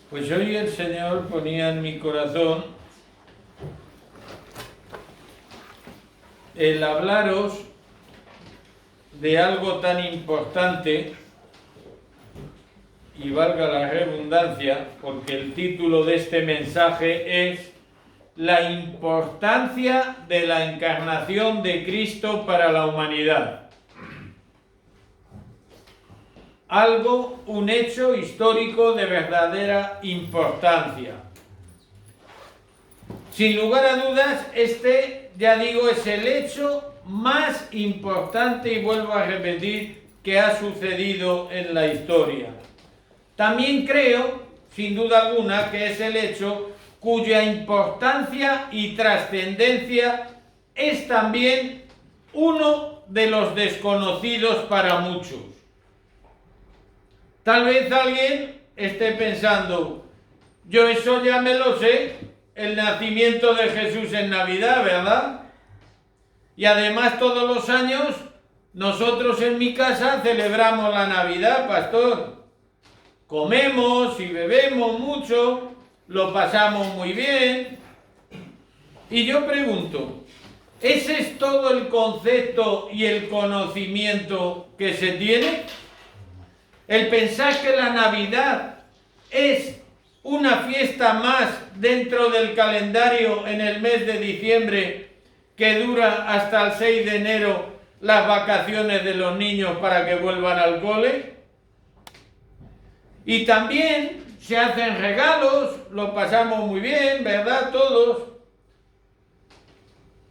Pues hoy el Señor ponía en mi corazón el hablaros de algo tan importante, y valga la redundancia, porque el título de este mensaje es La importancia de la encarnación de Cristo para la humanidad. Un hecho histórico de verdadera importancia. Sin lugar a dudas, ya digo, es el hecho más importante, y vuelvo a repetir, que ha sucedido en la historia. También creo, sin duda alguna, que es el hecho cuya importancia y trascendencia es también uno de los desconocidos para muchos. Tal vez alguien esté pensando, yo eso ya me lo sé, el nacimiento de Jesús en Navidad, ¿verdad? Y además todos los años nosotros en mi casa celebramos la Navidad, pastor. Comemos y bebemos mucho, lo pasamos muy bien. Y yo pregunto, ¿ese es todo el concepto y el conocimiento que se tiene? El pensar que la Navidad es una fiesta más dentro del calendario en el mes de diciembre que dura hasta el 6 de enero las vacaciones de los niños para que vuelvan al cole. Y también se hacen regalos, lo pasamos muy bien, ¿verdad? Todos.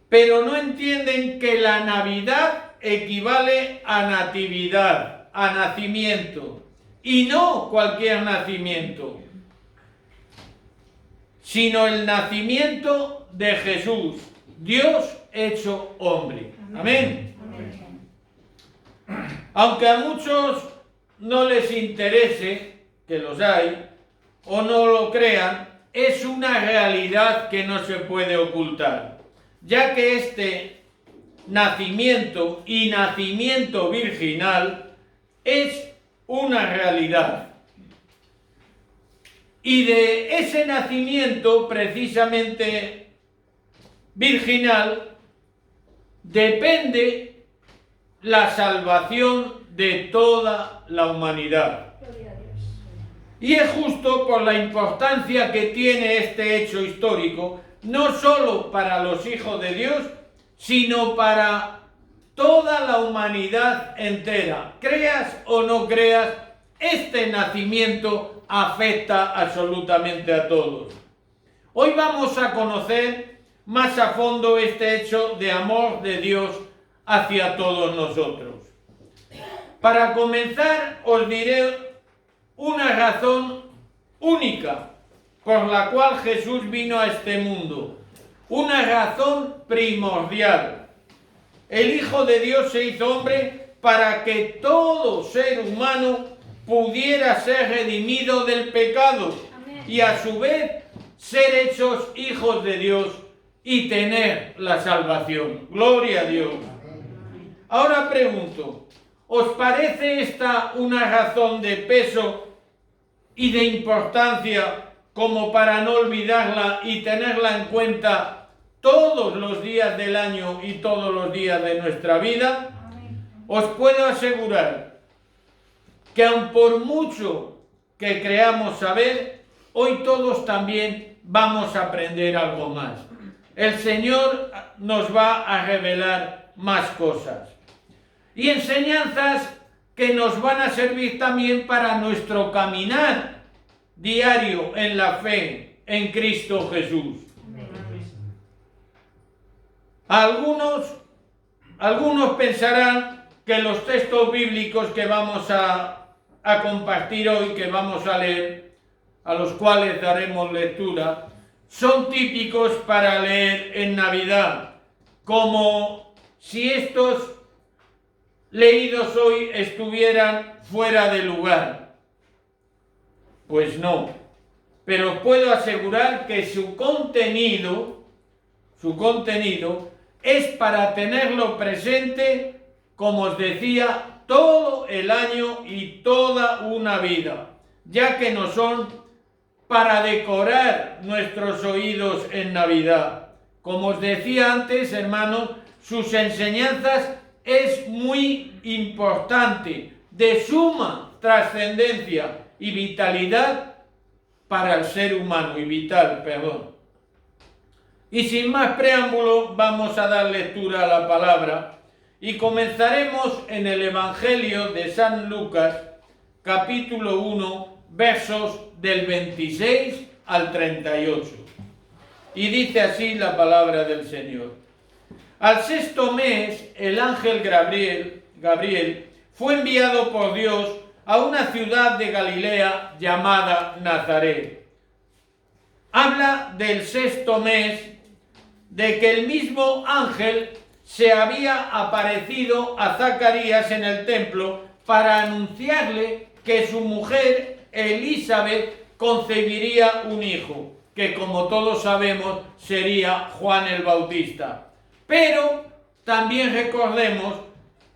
Pero no entienden que la Navidad equivale a natividad, a nacimiento. Y no cualquier nacimiento, sino el nacimiento de Jesús, Dios hecho hombre. Amén. Aunque a muchos no les interese, que los hay, o no lo crean, es una realidad que no se puede ocultar, ya que este nacimiento y nacimiento virginal es una realidad. Y de ese nacimiento precisamente virginal depende la salvación de toda la humanidad. Y es justo por la importancia que tiene este hecho histórico, no solo para los hijos de Dios, sino para toda la humanidad entera. Creas o no creas, este nacimiento afecta absolutamente a todos. Hoy vamos a conocer más a fondo este hecho de amor de Dios hacia todos nosotros. Para comenzar, os diré una razón única por la cual Jesús vino a este mundo. Una razón primordial. El Hijo de Dios se hizo hombre para que todo ser humano pudiera ser redimido del pecado. Amén. Y a su vez ser hechos hijos de Dios y tener la salvación. Gloria a Dios. Ahora pregunto, ¿os parece esta una razón de peso y de importancia como para no olvidarla y tenerla en cuenta todos los días del año y todos los días de nuestra vida? Os puedo asegurar que aun por mucho que creamos saber, hoy todos también vamos a aprender algo más. El Señor nos va a revelar más cosas y enseñanzas que nos van a servir también para nuestro caminar diario en la fe en Cristo Jesús. Algunos pensarán que los textos bíblicos que vamos a compartir hoy, que vamos a leer, a los cuales daremos lectura, son típicos para leer en Navidad, como si estos leídos hoy estuvieran fuera de lugar. Pues no, pero os puedo asegurar que su contenido es para tenerlo presente, como os decía, todo el año y toda una vida, ya que nos son para decorar nuestros oídos en Navidad. Como os decía antes, hermanos, sus enseñanzas es muy importante, de suma trascendencia y vitalidad para el ser humano, Y sin más preámbulo, vamos a dar lectura a la palabra y comenzaremos en el Evangelio de San Lucas, capítulo 1, versos del 26 al 38. Y dice así la palabra del Señor. Al sexto mes, el ángel Gabriel fue enviado por Dios a una ciudad de Galilea llamada Nazaret. Habla del sexto mes, de que el mismo ángel se había aparecido a Zacarías en el templo para anunciarle que su mujer Elizabeth concebiría un hijo, que como todos sabemos sería Juan el Bautista. Pero también recordemos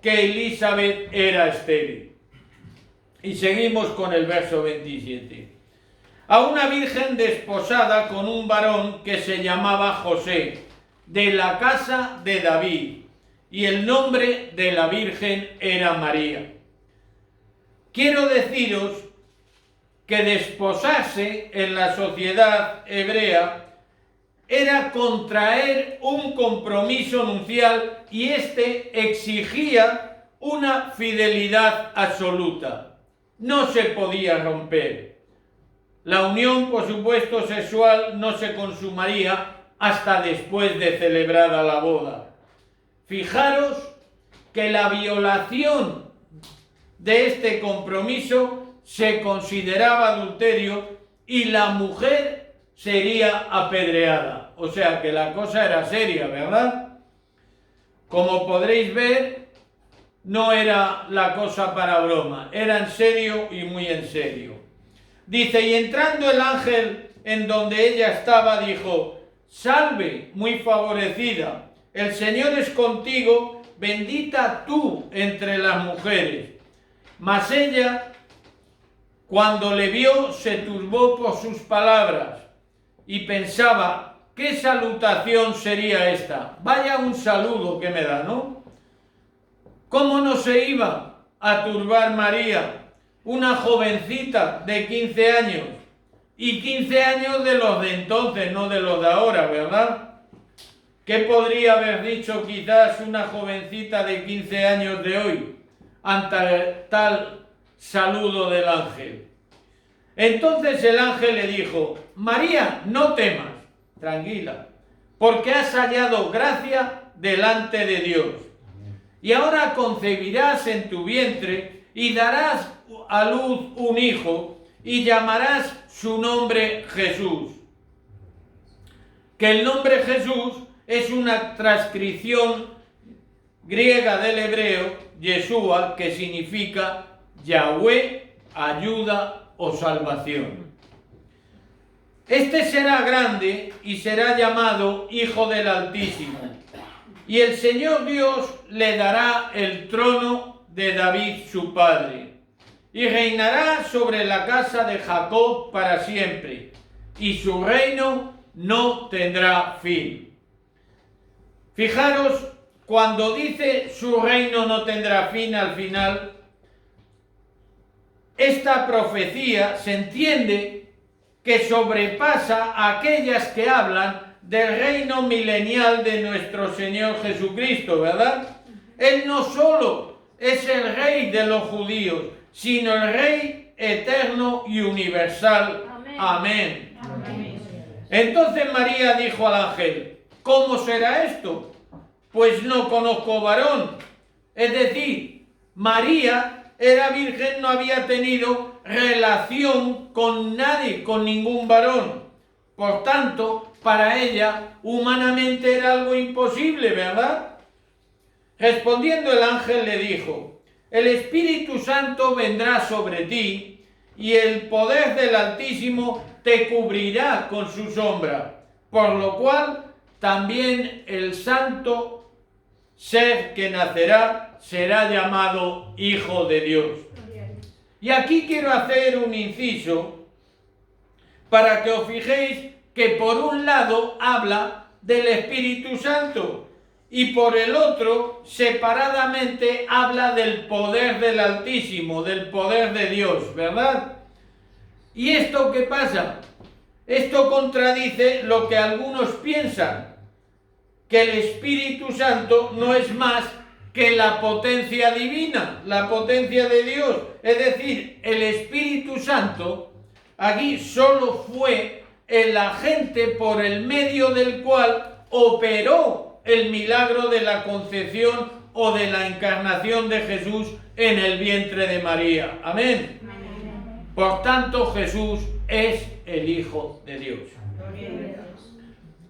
que Elizabeth era estéril. Y seguimos con el verso 27. A una virgen desposada con un varón que se llamaba José, de la casa de David, y el nombre de la virgen era María. Quiero deciros que desposarse en la sociedad hebrea era contraer un compromiso nupcial y este exigía una fidelidad absoluta. No se podía romper. La unión, por supuesto, sexual no se consumaría hasta después de celebrada la boda. Fijaros que la violación de este compromiso se consideraba adulterio y la mujer sería apedreada. O sea que la cosa era seria, ¿verdad? Como podréis ver, no era la cosa para broma, era en serio y muy en serio. Dice, y entrando el ángel en donde ella estaba, dijo, salve, muy favorecida, el Señor es contigo, bendita tú entre las mujeres. Mas ella, cuando le vio, se turbó por sus palabras y pensaba, ¿qué salutación sería esta? Vaya un saludo que me da, ¿no? ¿Cómo no se iba a turbar María, una jovencita de 15 años? Y 15 años de los de entonces, no de los de ahora, ¿verdad? ¿Qué podría haber dicho quizás una jovencita de 15 años de hoy ante tal saludo del ángel? Entonces el ángel le dijo, María, no temas, tranquila, porque has hallado gracia delante de Dios. Y ahora concebirás en tu vientre y darás a luz un hijo y llamarás su nombre Jesús. Que el nombre Jesús es una transcripción griega del hebreo, Yeshua, que significa Yahweh, ayuda o salvación. Este será grande y será llamado Hijo del Altísimo. Y el Señor Dios le dará el trono de David su padre, y reinará sobre la casa de Jacob para siempre, y su reino no tendrá fin. Fijaros, cuando dice su reino no tendrá fin al final, esta profecía se entiende que sobrepasa a aquellas que hablan del reino milenial de nuestro Señor Jesucristo, ¿verdad? Él no solo es el rey de los judíos, sino el rey eterno y universal. Amén. Amén. Entonces María dijo al ángel, ¿cómo será esto? Pues no conozco varón. Es decir, María era virgen, no había tenido relación con nadie, con ningún varón. Por tanto, para ella, humanamente era algo imposible, ¿verdad? Respondiendo el ángel le dijo, el Espíritu Santo vendrá sobre ti y el poder del Altísimo te cubrirá con su sombra, por lo cual también el santo ser que nacerá será llamado Hijo de Dios. Y aquí quiero hacer un inciso, para que os fijéis que por un lado habla del Espíritu Santo y por el otro, separadamente, habla del poder del Altísimo, del poder de Dios, ¿verdad? ¿Y esto qué pasa? Esto contradice lo que algunos piensan, que el Espíritu Santo no es más que la potencia divina, la potencia de Dios. Es decir, el Espíritu Santo aquí solo fue el agente por el medio del cual operó el milagro de la concepción o de la encarnación de Jesús en el vientre de María. Amén. Por tanto, Jesús es el Hijo de Dios.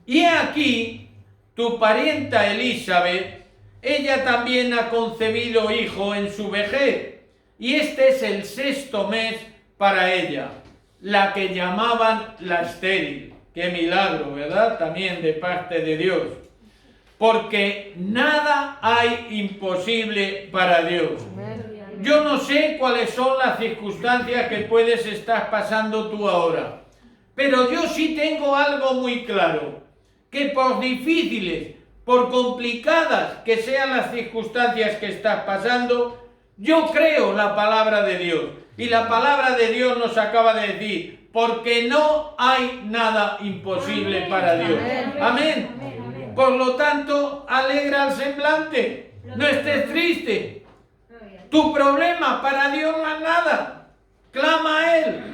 Y aquí, tu parienta Elizabeth, ella también ha concebido hijo en su vejez, y este es el 6º mes para ella, la que llamaban la estéril. Qué milagro, ¿verdad? También de parte de Dios. Porque nada hay imposible para Dios. Yo no sé cuáles son las circunstancias que puedes estar pasando tú ahora, pero yo sí tengo algo muy claro, que por difíciles, por complicadas que sean las circunstancias que estás pasando, yo creo la palabra de Dios. Y la palabra de Dios nos acaba de decir, porque no hay nada imposible para Dios. Amén. Por lo tanto, alegra el semblante, no estés triste. Tu problema para Dios no es nada. Clama a Él.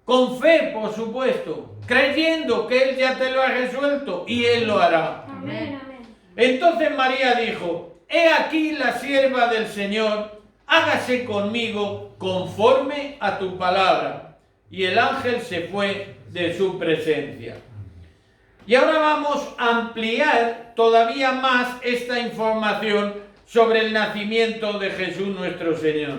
Con fe, por supuesto. Creyendo que Él ya te lo ha resuelto y Él lo hará. Amén. Entonces María dijo, he aquí la sierva del Señor, hágase conmigo conforme a tu palabra. Y el ángel se fue de su presencia. Y ahora vamos a ampliar todavía más esta información sobre el nacimiento de Jesús nuestro Señor.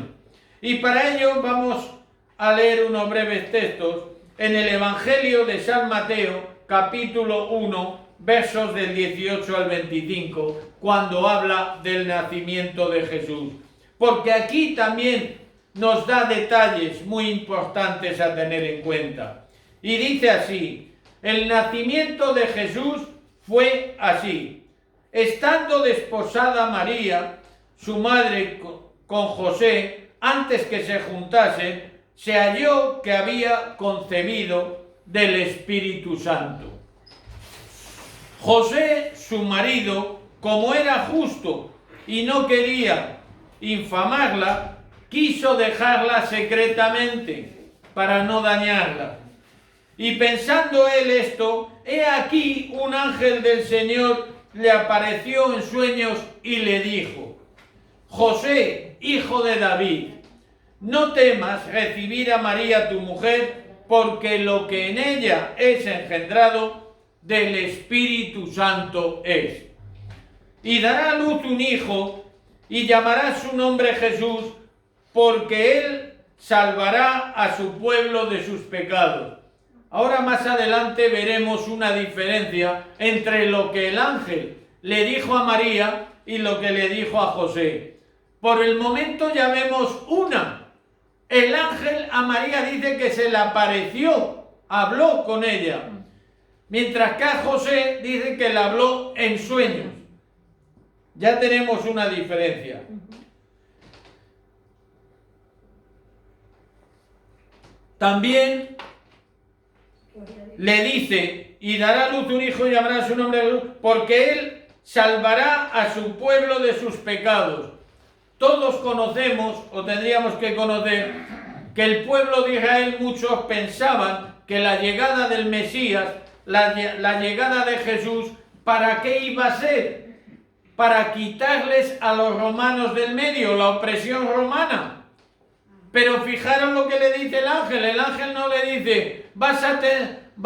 Y para ello vamos a leer unos breves textos en el Evangelio de San Mateo, capítulo 1, versos del 18 al 25, cuando habla del nacimiento de Jesús. Porque aquí también nos da detalles muy importantes a tener en cuenta. Y dice así, el nacimiento de Jesús fue así. Estando desposada María, su madre, con José, antes que se juntasen, se halló que había concebido del Espíritu Santo. José, su marido, como era justo y no quería infamarla, quiso dejarla secretamente para no dañarla. Y pensando él esto, he aquí un ángel del Señor le apareció en sueños y le dijo, José, hijo de David, no temas recibir a María tu mujer, porque lo que en ella es engendrado del Espíritu Santo es. Y dará a luz un hijo, y llamará su nombre Jesús, porque él salvará a su pueblo de sus pecados. Ahora más adelante veremos una diferencia entre lo que el ángel le dijo a María y lo que le dijo a José. Por el momento ya vemos una. El ángel a María dice que se le apareció, habló con ella. Mientras que a José dice que le habló en sueños. Ya tenemos una diferencia. También le dice, y dará a luz un hijo y llamará su nombre Jesús, porque él salvará a su pueblo de sus pecados. Todos conocemos, o tendríamos que conocer, que el pueblo de Israel, muchos pensaban que la llegada del Mesías, la llegada de Jesús, ¿para qué iba a ser? Para quitarles a los romanos del medio, la opresión romana. Pero fijaros lo que le dice el ángel no le dice, va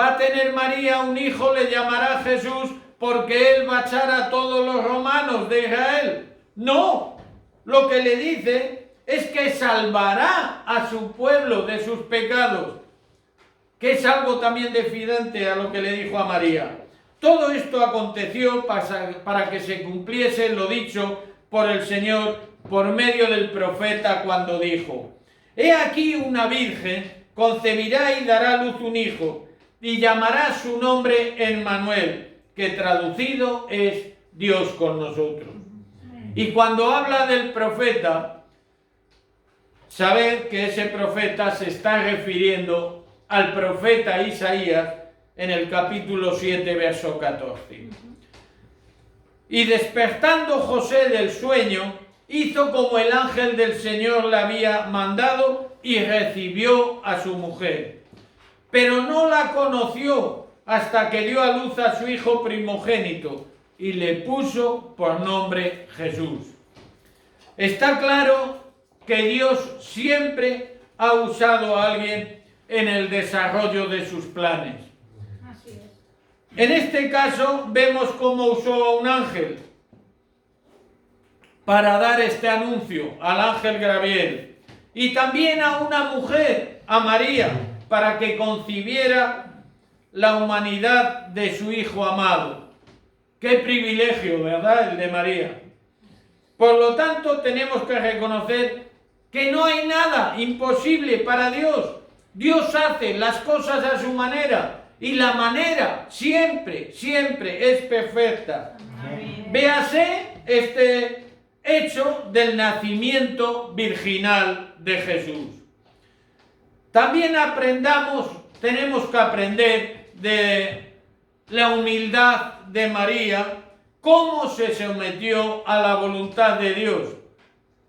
a tener María un hijo, le llamará Jesús, porque él va a echar a todos los romanos de Israel. No, lo que le dice es que salvará a su pueblo de sus pecados, que es algo también diferente a lo que le dijo a María. Todo esto aconteció para que se cumpliese lo dicho por el Señor por medio del profeta cuando dijo, he aquí una virgen concebirá y dará a luz un hijo, y llamará su nombre Emmanuel, que traducido es Dios con nosotros. Y cuando habla del profeta, sabed que ese profeta se está refiriendo al profeta Isaías en el capítulo 7, verso 14. Y despertando José del sueño, hizo como el ángel del Señor le había mandado y recibió a su mujer. Pero no la conoció hasta que dio a luz a su hijo primogénito y le puso por nombre Jesús. Está claro que Dios siempre ha usado a alguien en el desarrollo de sus planes. Así es. En este caso vemos cómo usó a un ángel para dar este anuncio, al ángel Gabriel, y también a una mujer, a María, para que concibiera la humanidad de su Hijo amado. Qué privilegio, ¿verdad?, el de María. Por lo tanto, tenemos que reconocer que no hay nada imposible para Dios. Dios hace las cosas a su manera y la manera siempre, siempre es perfecta. Amén. Véase este hecho del nacimiento virginal de Jesús. También tenemos que aprender de la humildad de María, cómo se sometió a la voluntad de Dios.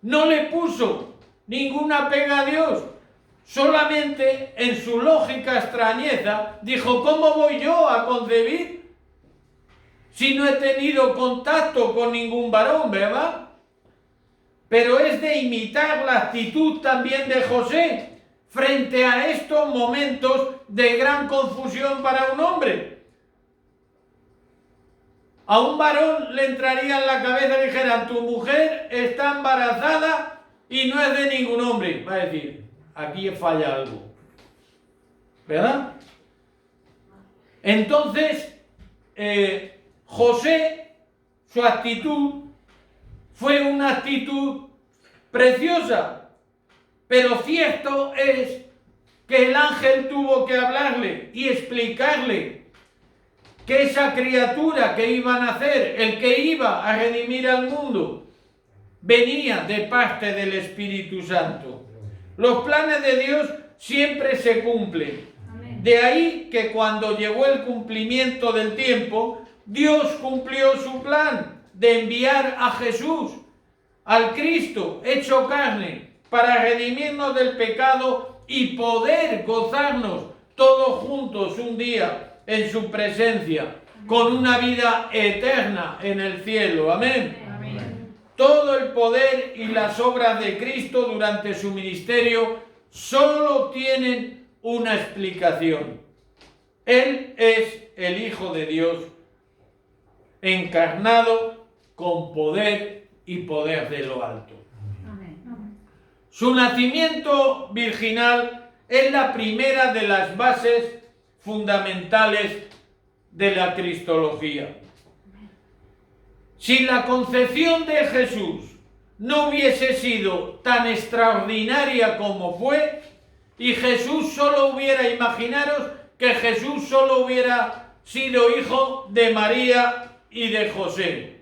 No le puso ninguna pega a Dios, solamente en su lógica extrañeza dijo: ¿cómo voy yo a concebir si no he tenido contacto con ningún varón, verdad? Pero es de imitar la actitud también de José frente a estos momentos de gran confusión para un hombre. A un varón le entraría en la cabeza y dijeran: tu mujer está embarazada y no es de ningún hombre. Va a decir: aquí falla algo, ¿verdad? Entonces, José, su actitud fue una actitud preciosa, pero cierto es que el ángel tuvo que hablarle y explicarle que esa criatura que iba a nacer, el que iba a redimir al mundo, venía de parte del Espíritu Santo. Los planes de Dios siempre se cumplen. Amén. De ahí que cuando llegó el cumplimiento del tiempo, Dios cumplió su plan de enviar a Jesús, al Cristo hecho carne, para redimirnos del pecado y poder gozarnos todos juntos un día en su presencia, con una vida eterna en el cielo. Amén. Amén. Todo el poder y las obras de Cristo durante su ministerio solo tienen una explicación. Él es el Hijo de Dios, encarnado con poder y poder de lo alto. Amén. Su nacimiento virginal es la primera de las bases fundamentales de la cristología. Si la concepción de Jesús no hubiese sido tan extraordinaria como fue, y Jesús solo hubiera, imaginaros que Jesús solo hubiera sido hijo de María y de José,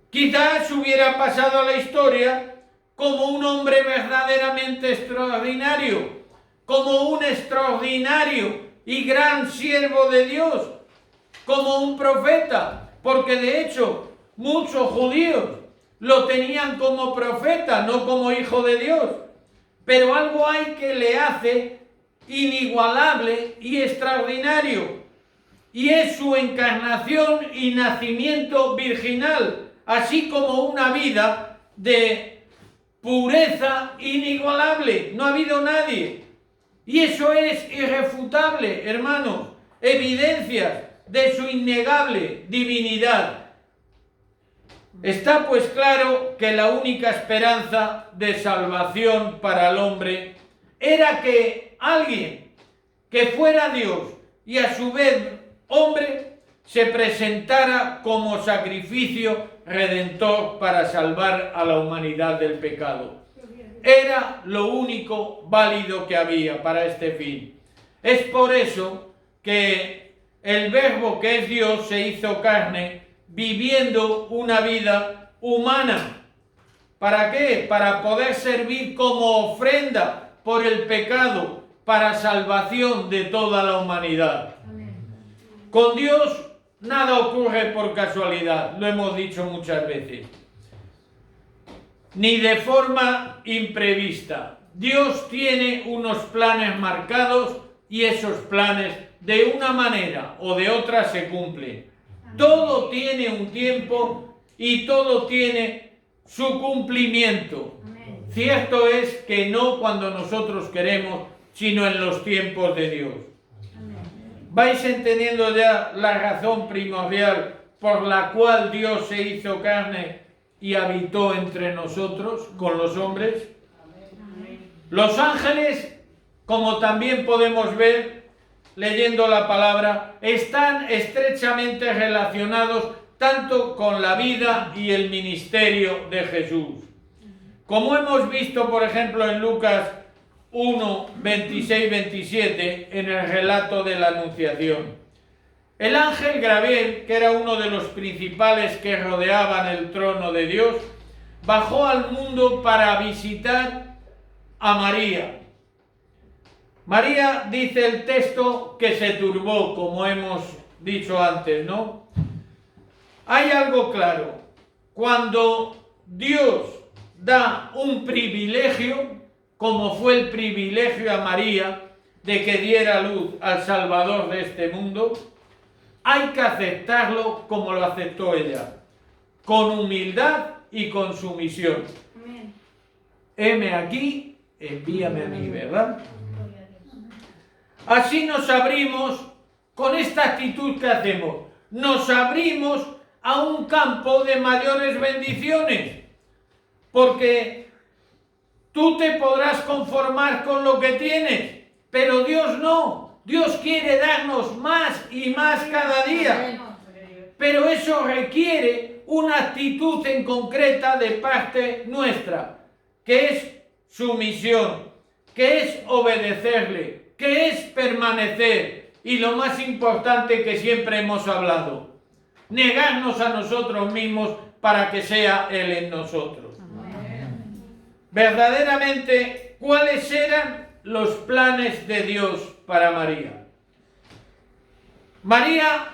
quizás hubiera pasado a la historia como un hombre verdaderamente extraordinario, como un extraordinario y gran siervo de Dios, como un profeta, porque de hecho muchos judíos lo tenían como profeta, no como hijo de Dios. Pero algo hay que le hace inigualable y extraordinario, y es su encarnación y nacimiento virginal, así como una vida de pureza inigualable. No ha habido nadie. Y eso es irrefutable, hermanos, evidencias de su innegable divinidad. Está pues claro que la única esperanza de salvación para el hombre era que alguien que fuera Dios y a su vez hombre se presentara como sacrificio redentor para salvar a la humanidad del pecado. era lo único válido que había para este fin. Es por eso que el Verbo que es Dios se hizo carne, viviendo una vida humana. ¿Para qué? Para poder servir como ofrenda por el pecado, para salvación de toda la humanidad. Amén. Con Dios nada ocurre por casualidad, lo hemos dicho muchas veces, ni de forma imprevista. Dios tiene unos planes marcados y esos planes de una manera o de otra se cumplen. Todo tiene un tiempo y todo tiene su cumplimiento. Amén. Cierto es que no cuando nosotros queremos, sino en los tiempos de Dios. Amén. ¿Vais entendiendo ya la razón primordial por la cual Dios se hizo carne y habitó entre nosotros, con los hombres? Los ángeles, como también podemos ver leyendo la palabra, están estrechamente relacionados tanto con la vida y el ministerio de Jesús. Como hemos visto, por ejemplo, en Lucas 1, 26, 27, en el relato de la Anunciación. El ángel Gabriel, que era uno de los principales que rodeaban el trono de Dios, bajó al mundo para visitar a María. María, dice el texto, que se turbó, como hemos dicho antes, ¿no? Hay algo claro. Cuando Dios da un privilegio, como fue el privilegio a María de que diera luz al Salvador de este mundo, hay que aceptarlo como lo aceptó ella, con humildad y con sumisión. Amén. Heme aquí, envíame a mí, ¿verdad? Gloria a Dios. Así nos abrimos, con esta actitud que hacemos, nos abrimos a un campo de mayores bendiciones, porque tú te podrás conformar con lo que tienes, pero Dios no. Dios quiere darnos más y más cada día, pero eso requiere una actitud en concreta de parte nuestra, que es sumisión, que es obedecerle, que es permanecer, y lo más importante que siempre hemos hablado, negarnos a nosotros mismos para que sea Él en nosotros. Verdaderamente, ¿cuáles eran los planes de Dios para María? María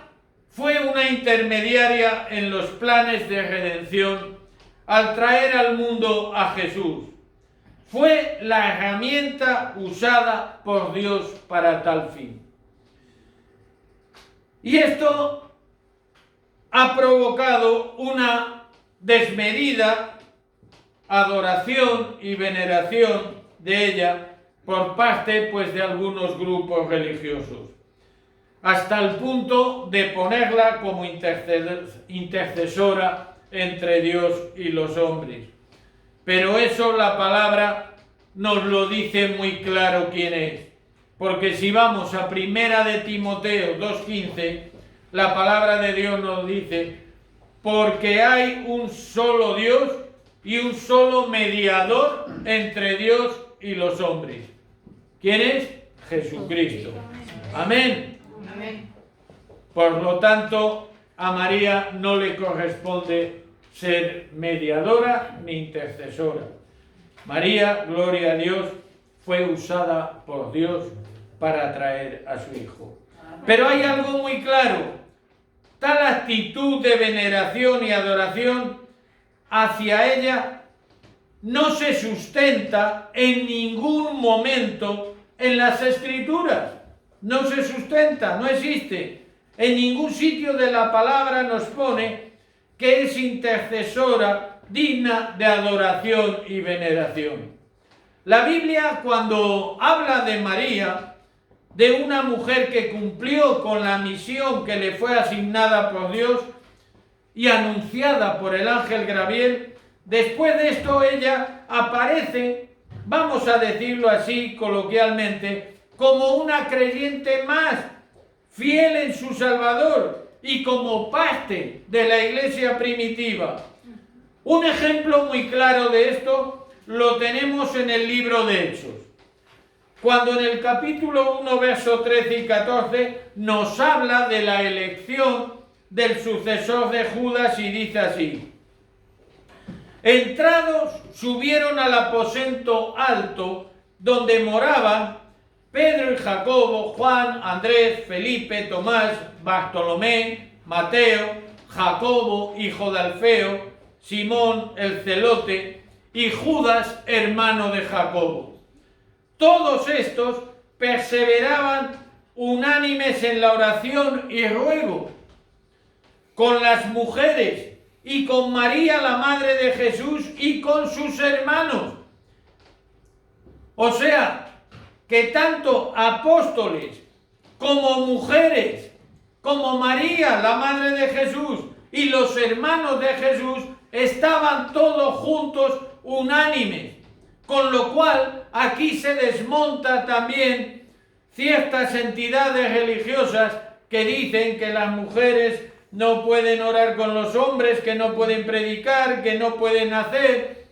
fue una intermediaria en los planes de redención al traer al mundo a Jesús. Fue la herramienta usada por Dios para tal fin. Y esto ha provocado una desmedida adoración y veneración de ella por parte, pues, de algunos grupos religiosos, hasta el punto de ponerla como intercesora entre Dios y los hombres. Pero eso la palabra nos lo dice muy claro quién es, porque si vamos a 1 de Timoteo 2:15, la palabra de Dios nos dice: porque hay un solo Dios y un solo mediador entre Dios y los hombres. ¿Quién es? Jesucristo. Amén. Amén. Por lo tanto, a María no le corresponde ser mediadora ni intercesora. María, gloria a Dios, fue usada por Dios para traer a su Hijo. Pero hay algo muy claro: tal actitud de veneración y adoración hacia ella no se sustenta en ningún momento en las Escrituras. No se sustenta, no existe. En ningún sitio de la palabra nos pone que es intercesora digna de adoración y veneración. La Biblia, cuando habla de María, de una mujer que cumplió con la misión que le fue asignada por Dios y anunciada por el ángel Gabriel, después de esto ella aparece, vamos a decirlo así coloquialmente, como una creyente más, fiel en su Salvador y como parte de la iglesia primitiva. Un ejemplo muy claro de esto lo tenemos en el libro de Hechos, cuando en el capítulo 1, versos 13 y 14, nos habla de la elección del sucesor de Judas y dice así: entrados, subieron al aposento alto donde moraban Pedro y Jacobo, Juan, Andrés, Felipe, Tomás, Bartolomé, Mateo, Jacobo, hijo de Alfeo, Simón el celote y Judas, hermano de Jacobo. Todos estos perseveraban unánimes en la oración y ruego con las mujeres y con María, la madre de Jesús, y con sus hermanos. O sea, que tanto apóstoles como mujeres, como María, la madre de Jesús, y los hermanos de Jesús, estaban todos juntos unánimes. Con lo cual, aquí se desmonta también ciertas entidades religiosas que dicen que las mujeres no pueden orar con los hombres, que no pueden predicar, que no pueden hacer.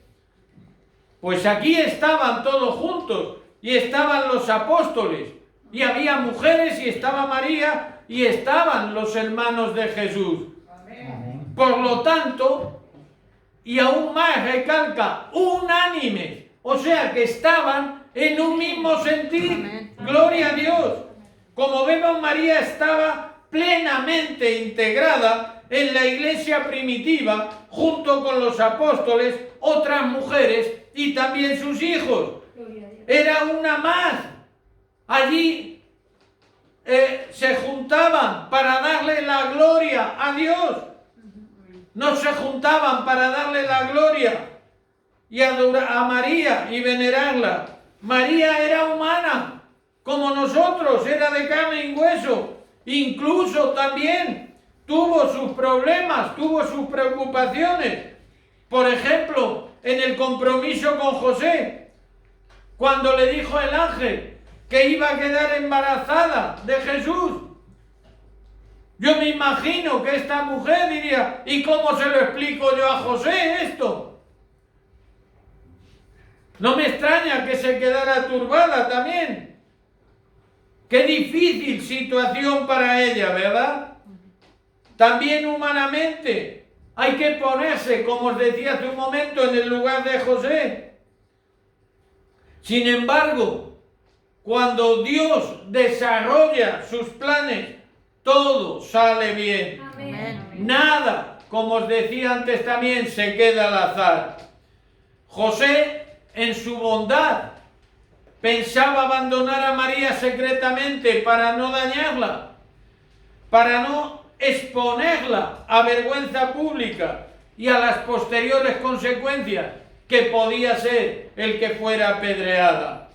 Pues aquí estaban todos juntos, y estaban los apóstoles, y había mujeres, y estaba María, y estaban los hermanos de Jesús. Amén. Por lo tanto, y aún más recalca, unánimes, o sea que estaban en un mismo sentir. Amén. Gloria a Dios. Como vemos, María estaba plenamente integrada en la iglesia primitiva, junto con los apóstoles, otras mujeres y también sus hijos. Era una más. Allí se juntaban para darle la gloria a Dios. No se juntaban para darle la gloria y adorar a María y venerarla. María era humana, como nosotros, era de carne y hueso. Incluso también tuvo sus problemas, tuvo sus preocupaciones. Por ejemplo, en el compromiso con José, cuando le dijo el ángel que iba a quedar embarazada de Jesús. Yo me imagino que esta mujer diría: ¿y cómo se lo explico yo a José esto? No me extraña que se quedara turbada también. Qué difícil situación para ella, ¿verdad? También humanamente hay que ponerse, como os decía hace un momento, en el lugar de José. Sin embargo, cuando Dios desarrolla sus planes, todo sale bien. Amén. Nada, como os decía antes también, se queda al azar. José, en su bondad, pensaba abandonar a María secretamente para no dañarla, para no exponerla a vergüenza pública y a las posteriores consecuencias que podía ser el que fuera apedreada.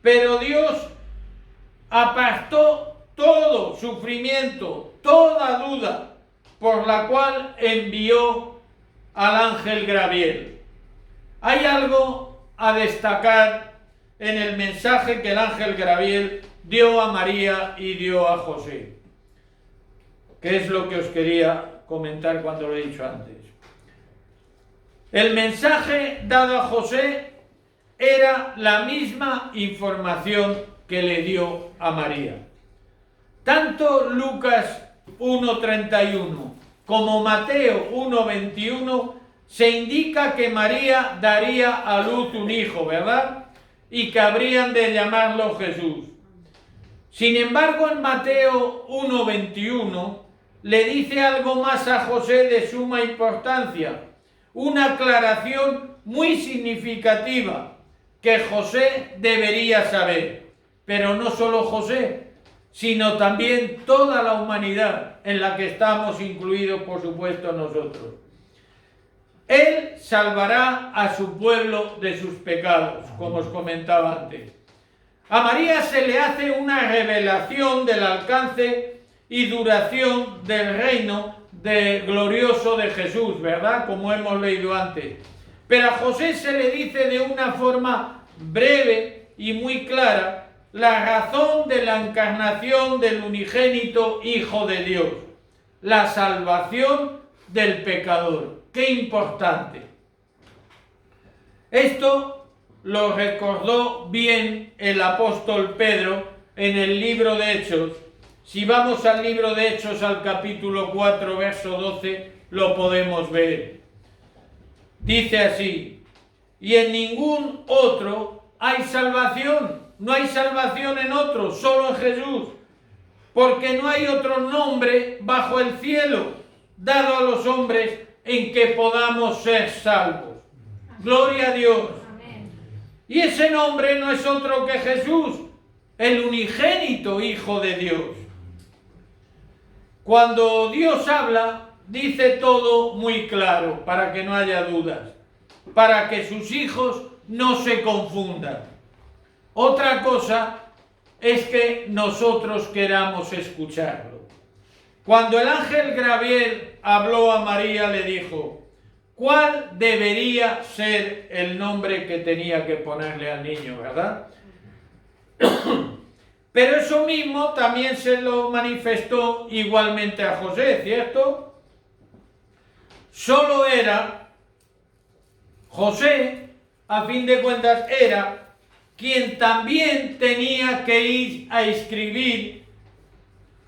Pero Dios apartó todo sufrimiento, toda duda, por la cual envió al ángel Gabriel. Hay algo a destacar en el mensaje que el ángel Gabriel dio a María y dio a José, que es lo que os quería comentar cuando lo he dicho antes. El mensaje dado a José era la misma información que le dio a María. Tanto Lucas 1:31 como Mateo 1:21 se indica que María daría a luz un hijo, ¿verdad? Y que habrían de llamarlo Jesús. Sin embargo, en Mateo 1:21 le dice algo más a José de suma importancia, una aclaración muy significativa que José debería saber, pero no solo José, sino también toda la humanidad en la que estamos incluidos, por supuesto, nosotros. Él salvará a su pueblo de sus pecados, como os comentaba antes. A María se le hace una revelación del alcance y duración del reino glorioso de Jesús, ¿verdad? Como hemos leído antes. Pero a José se le dice de una forma breve y muy clara la razón de la encarnación del unigénito Hijo de Dios, la salvación del pecador. ¡Qué importante! Esto lo recordó bien el apóstol Pedro en el libro de Hechos. Si vamos al libro de Hechos, al capítulo 4, verso 12, lo podemos ver. Dice así: y en ningún otro hay salvación, no hay salvación en otro, solo en Jesús, porque no hay otro nombre bajo el cielo dado a los hombres en que podamos ser salvos. Gloria a Dios. Amén. Y ese nombre no es otro que Jesús, el unigénito Hijo de Dios. Cuando Dios habla, dice todo muy claro, para que no haya dudas, para que sus hijos no se confundan. Otra cosa es que nosotros queramos escucharlo. Cuando el ángel Gabriel habló a María, le dijo: ¿cuál debería ser el nombre que tenía que ponerle al niño, verdad? Pero eso mismo también se lo manifestó igualmente a José, ¿cierto? Solo era José, a fin de cuentas, era quien también tenía que ir a inscribir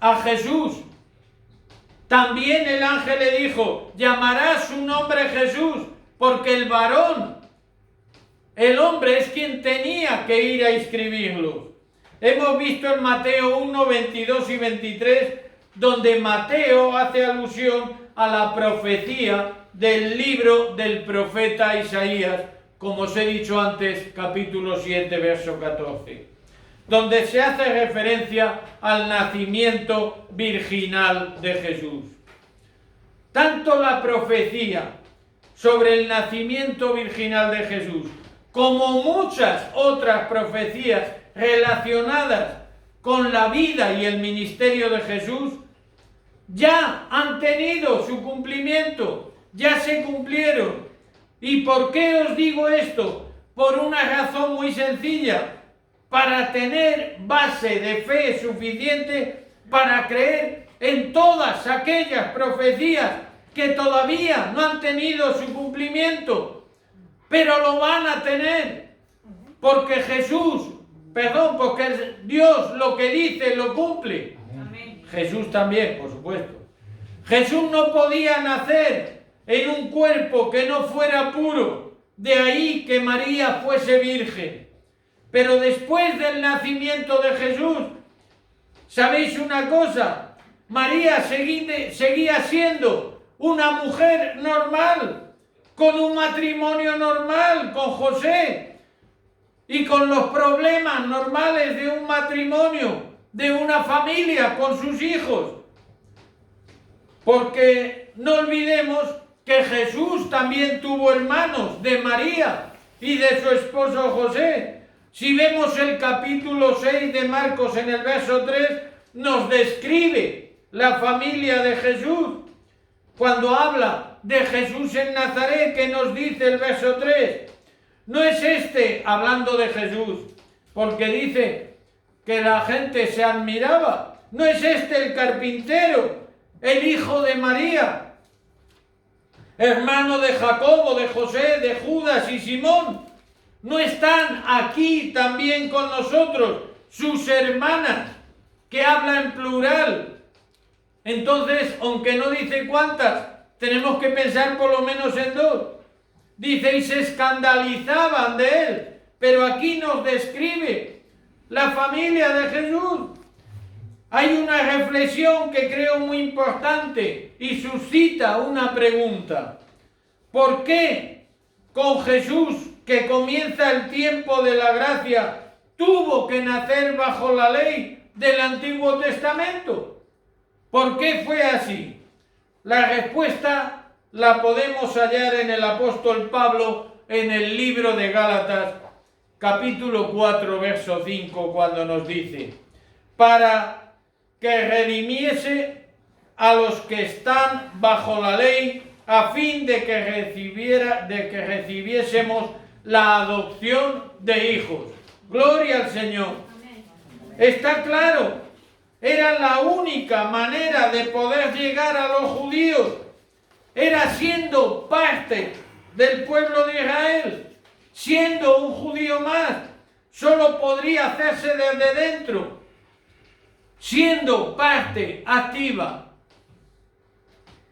a Jesús. También el ángel le dijo: llamará su nombre Jesús, porque el varón, el hombre, es quien tenía que ir a inscribirlo. Hemos visto en Mateo 1, 22 y 23, donde Mateo hace alusión a la profecía del libro del profeta Isaías, como os he dicho antes, capítulo 7, verso 14, donde se hace referencia al nacimiento virginal de Jesús. Tanto la profecía sobre el nacimiento virginal de Jesús, como muchas otras profecías relacionadas con la vida y el ministerio de Jesús, ya han tenido su cumplimiento, ya se cumplieron. ¿Y por qué os digo esto? Por una razón muy sencilla: para tener base de fe suficiente para creer en todas aquellas profecías que todavía no han tenido su cumplimiento, pero lo van a tener, porque porque Dios lo que dice lo cumple. Amén. Jesús también, por supuesto. Jesús no podía nacer en un cuerpo que no fuera puro, de ahí que María fuese virgen. Pero después del nacimiento de Jesús, ¿sabéis una cosa? María seguía siendo una mujer normal, con un matrimonio normal, con José, y con los problemas normales de un matrimonio, de una familia, con sus hijos. Porque no olvidemos que Jesús también tuvo hermanos de María y de su esposo José. Si vemos el capítulo 6 de Marcos en el verso 3, nos describe la familia de Jesús. Cuando habla de Jesús en Nazaret, ¿qué nos dice el verso 3? No es este, hablando de Jesús, porque dice que la gente se admiraba. No es este el carpintero, el hijo de María, hermano de Jacobo, de José, de Judas y Simón. ¿No están aquí también con nosotros sus hermanas, que habla en plural? Entonces, aunque no dice cuántas, tenemos que pensar por lo menos en dos. Dice: y se escandalizaban de él. Pero aquí nos describe la familia de Jesús. Hay una reflexión que creo muy importante y suscita una pregunta. ¿Por qué con Jesús, que comienza el tiempo de la gracia, tuvo que nacer bajo la ley del Antiguo Testamento? ¿Por qué fue así? La respuesta la podemos hallar en el apóstol Pablo en el libro de Gálatas, capítulo 4, verso 5, cuando nos dice: para que redimiese a los que están bajo la ley, a fin de que recibiésemos la adopción de hijos. Gloria al Señor. Amén. Está claro, era la única manera de poder llegar a los judíos, era siendo parte del pueblo de Israel. siendo un judío más, solo podría hacerse desde dentro, siendo parte activa.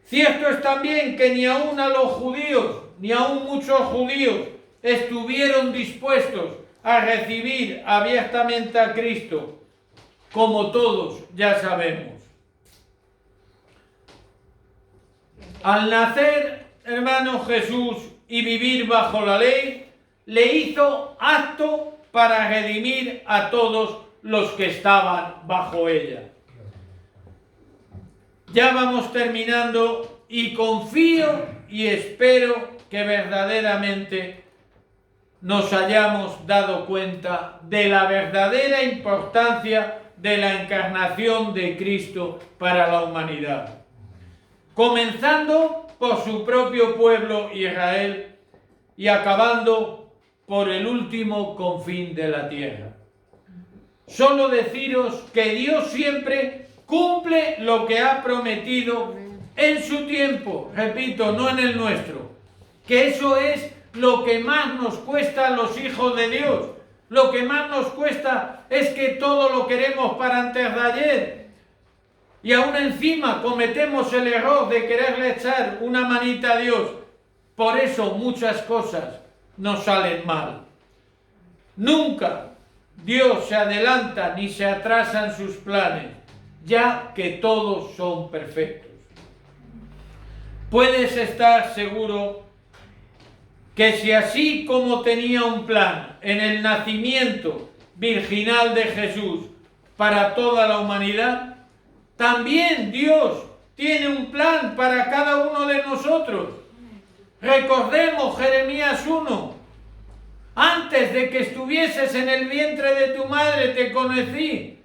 Cierto es también que ni aun a los judíos, ni aun muchos judíos, estuvieron dispuestos a recibir abiertamente a Cristo, como todos ya sabemos. Al nacer, hermano Jesús, y vivir bajo la ley, le hizo apto para redimir a todos los que estaban bajo ella. Ya vamos terminando y confío y espero que verdaderamente nos hayamos dado cuenta de la verdadera importancia de la encarnación de Cristo para la humanidad. Comenzando por su propio pueblo Israel y acabando por el último confín de la tierra. Solo deciros que Dios siempre cumple lo que ha prometido en su tiempo, repito, no en el nuestro, que eso es lo que más nos cuesta a los hijos de Dios. Lo que más nos cuesta es que todo lo queremos para antes de ayer. Y aún encima cometemos el error de quererle echar una manita a Dios. Por eso muchas cosas nos salen mal. Nunca Dios se adelanta ni se atrasa en sus planes, ya que todos son perfectos. Puedes estar seguro que si así como tenía un plan en el nacimiento virginal de Jesús para toda la humanidad, también Dios tiene un plan para cada uno de nosotros. Recordemos Jeremías 1. Antes de que estuvieses en el vientre de tu madre te conocí.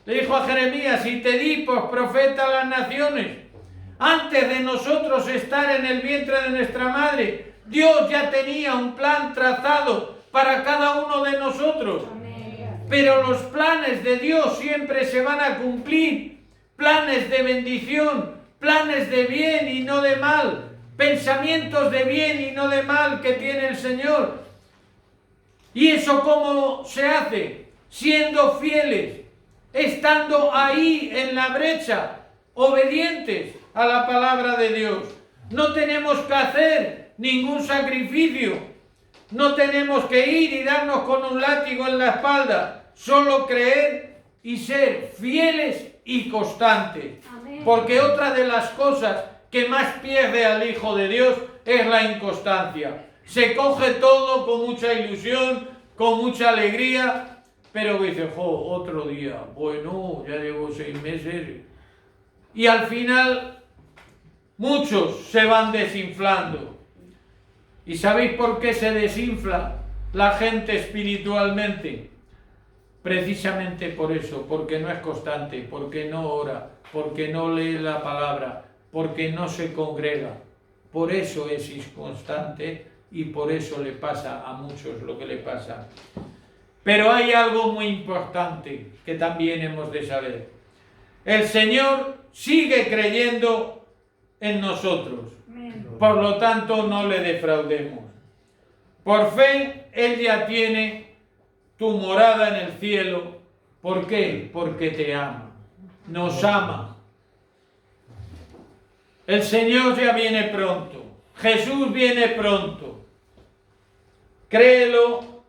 Le dijo a Jeremías, y te di por profeta a las naciones. Antes de nosotros estar en el vientre de nuestra madre, Dios ya tenía un plan trazado para cada uno de nosotros. Pero los planes de Dios siempre se van a cumplir. Planes de bendición, planes de bien y no de mal, pensamientos de bien y no de mal que tiene el Señor. ¿Y eso cómo se hace? Siendo fieles, estando ahí en la brecha, obedientes a la palabra de Dios. No tenemos que hacer ningún sacrificio, no tenemos que ir y darnos con un látigo en la espalda, solo creer y ser fieles y constantes. Amén. Porque otra de las cosas que más pierde al Hijo de Dios es la inconstancia. Se coge todo con mucha ilusión, con mucha alegría, pero dice, otro día, bueno, ya llevo 6 meses. Y al final muchos se van desinflando. ¿Y sabéis por qué se desinfla la gente espiritualmente? Precisamente por eso, porque no es constante, porque no ora, porque no lee la palabra, porque no se congrega. Por eso es inconstante y por eso le pasa a muchos lo que le pasa. Pero hay algo muy importante que también hemos de saber. El Señor sigue creyendo en nosotros. Por lo tanto, no le defraudemos. Por fe, Él ya tiene tu morada en el cielo. ¿Por qué? Porque te ama. Nos ama. El Señor ya viene pronto. Jesús viene pronto. Créelo,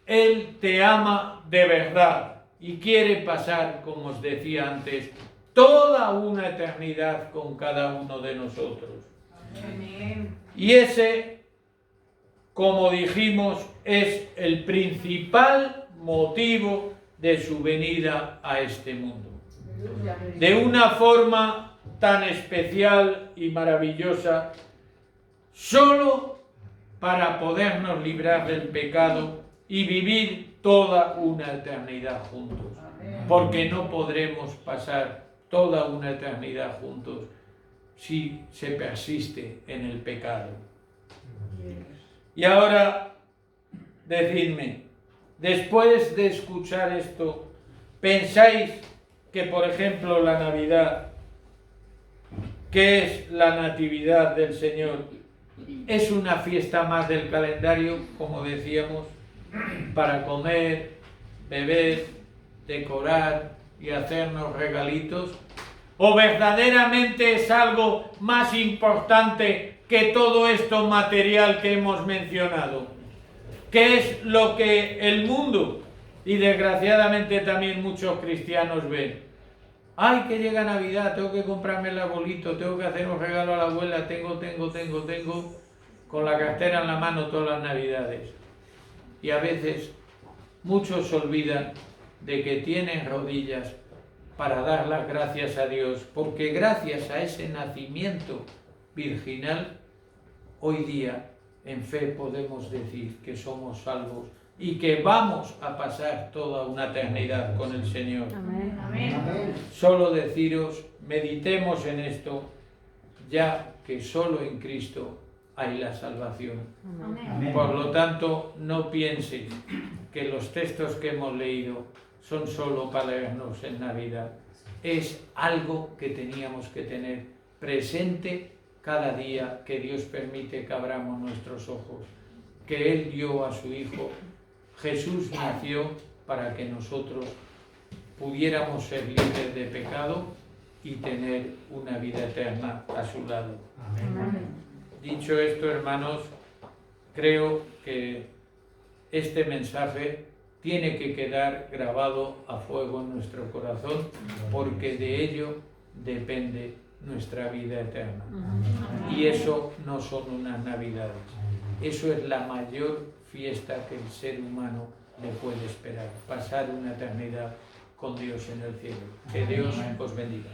Él te ama de verdad y quiere pasar, como os decía antes, toda una eternidad con cada uno de nosotros. Amén. Y ese, como dijimos, es el principal motivo de su venida a este mundo. De una forma tan especial y maravillosa, solo para podernos librar del pecado y vivir toda una eternidad juntos. Porque no podremos pasar toda una eternidad juntos si se persiste en el pecado. Y ahora, decidme, después de escuchar esto, ¿pensáis que, por ejemplo, la Navidad, que es la natividad del Señor, es una fiesta más del calendario, como decíamos, para comer, beber, decorar y hacernos regalitos, o verdaderamente es algo más importante que todo esto material que hemos mencionado, que es lo que el mundo y desgraciadamente también muchos cristianos ven. Ay, que llega Navidad, tengo que comprarme el arbolito, tengo que hacer un regalo a la abuela, tengo, con la cartera en la mano todas las Navidades. Y a veces muchos se olvidan de que tienen rodillas para dar las gracias a Dios, porque gracias a ese nacimiento virginal, hoy día en fe podemos decir que somos salvos y que vamos a pasar toda una eternidad con el Señor. Amén. Amén. Solo deciros, meditemos en esto, ya que solo en Cristo hay la salvación. Amén. Por lo tanto, no pienses que los textos que hemos leído son solo para leernos en Navidad. Es algo que teníamos que tener presente cada día que Dios permite que abramos nuestros ojos, que Él dio a su Hijo. Jesús nació para que nosotros pudiéramos ser libres de pecado y tener una vida eterna a su lado. Amén. Dicho esto, hermanos, creo que este mensaje tiene que quedar grabado a fuego en nuestro corazón, porque de ello depende nuestra vida eterna. Y eso no son unas Navidades, eso es la mayor fiesta que el ser humano le puede esperar, pasar una eternidad con Dios en el cielo. Que Dios os bendiga.